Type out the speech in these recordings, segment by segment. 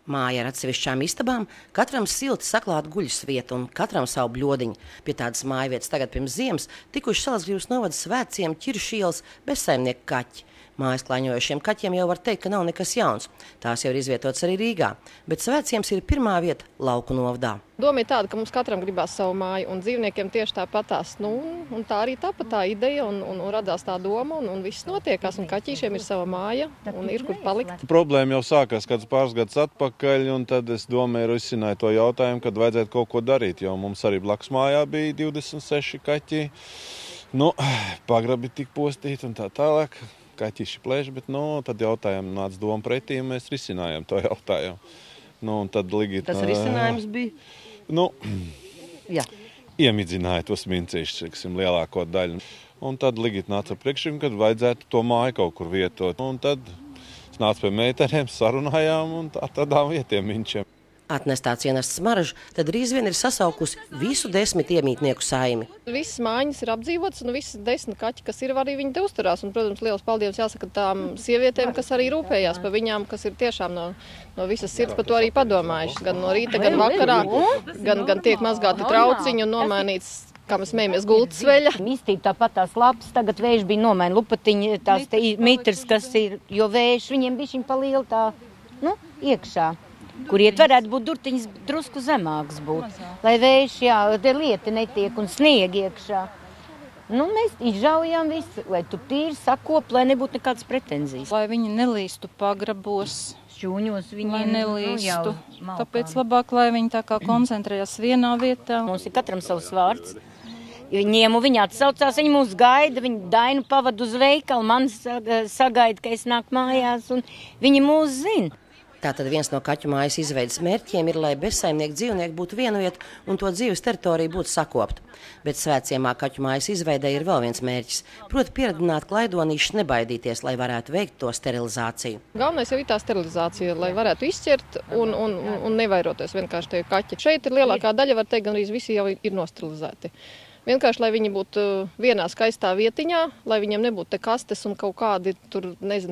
Māja ar atsevišķām istabām, katram silti saklāta guļasvieta un katram savu bļodiņu. Pie tādas mājvietas tagad pirms ziemas tikuši Salacgrīvas novada Svētciem, Ķiršu ielas bezsaimnieku kaķi. Mājas klaiņojošiem kaķiem jau var teikt, ka nav nekas jauns. Tās jau ir izvietotas arī Rīgā, bet Svētciems ir pirmā vieta Lauku novadā. Doma ir tāda, ka mums katram gribās savu māju, un dzīvniekiem tieši tāpatās. Un tā arī tāpat tā ideja, un radās tā doma, un viss notiekās, un kaķīšiem ir sava māja, un ir kur palikt. Problēma jau sākās kāds pāris gadus atpakaļ, un tad es domāju, risināju to jautājumu, kad vajadzētu kaut ko darīt, jo mums arī blakus mājā bija 26 kaķi. Pagrabi tik postīti un tā tālāk. Kaķiši plēš, bet tad jautājumu nāca doma pretī, un mēs risinājām to jautājumu. Tad Tas risinājums bija? Jā. Iemidzināja tos mincīšus, lielāko daļu. Un tad Ligita nāca priekšim, kad vajadzētu to māju kaut kur vietot. Un tad es nācu pie meitenēm, sarunājām un tādām vietiem minčiem. Atnestā cienests smarža, tad drīz vien ir sasaukusi visu 10 iemītnieku saimi. Visas mājiņas ir apdzīvotas, un visas 10 kaķi, kas ir, arī viņi te uzturās. Un, protams, liels paldies jāsaka tām sievietēm, kas arī rūpējās par viņām, kas ir tiešām no visas sirds par to arī padomājuši. Gan no rīta, gan vakarā, gan tiek mazgāti trauciņi un nomainīts, kā mēs smējamies, gultas veļa. Iztīp tāpat tās lapas, tagad vējš bija nomaina lupatiņi, tās mitrs, kas ir, jo vējš viņiem bišķiņ paliela tā, iekšā. Kur iet varētu būt durtiņas drusku zemāks būt, lai vējš, te lieti netiek un sniegi iekšā. Mēs izžaujām visu, lai tu tīri sakop, lai nebūtu nekādas pretenzijas. Lai viņi nelīstu pagrabos, šūņos lai nelīstu. Tāpēc labāk, lai viņi tā kā koncentrējas vienā vietā. Mums ir katram savs vārds. Viņi atsaucās, viņi mūs gaida, viņi Dainu pavada uz veikalu, man sagaida, ka es nāku mājās, un viņi mūs zina. Tātad viens no kaķu mājas izveidas mērķiem ir, lai bezsaimnieku dzīvnieki būtu viena vieta un to dzīves teritorija būtu sakopta. Bet Svētciemā kaķu mājas izveidē ir vēl viens mērķis, proti pieradināt klaidonīšus nebaidīties, lai varētu veikt to sterilizāciju. Galvenais jau ir tā sterilizācija, lai varētu izķert un nevairoties vienkārši tie kaķi. Šeit ir lielākā daļa, var teikt, gan arī visi jau ir nosterilizēti. Vienkārši, lai viņi būtu vienā skaistā vietiņā, lai viņiem nebūtu te kastes un kaut kādi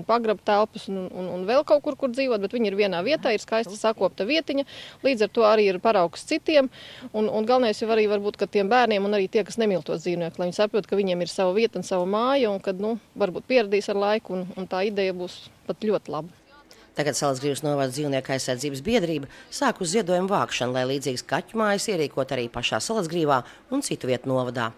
pagraba telpas un vēl kaut kur dzīvot, bet viņi ir vienā vietā, ir skaista sakopta vietiņa, līdz ar to arī ir paraugs citiem. Un galvenais jau arī varbūt, ka tiem bērniem un arī tie, kas nemīl tos dzīvniekus, lai viņi saprot, ka viņiem ir sava vieta un sava māja, un kad, varbūt pieradīs ar laiku, un tā ideja būs pat ļoti laba. Tagad Salacgrīvas novada dzīvnieku aizsardzības biedrība sāk uz ziedojumu vākšanu, lai līdzīgas kaķu mājas ierīkot arī pašā Salacgrīvā un citu vietu novadā.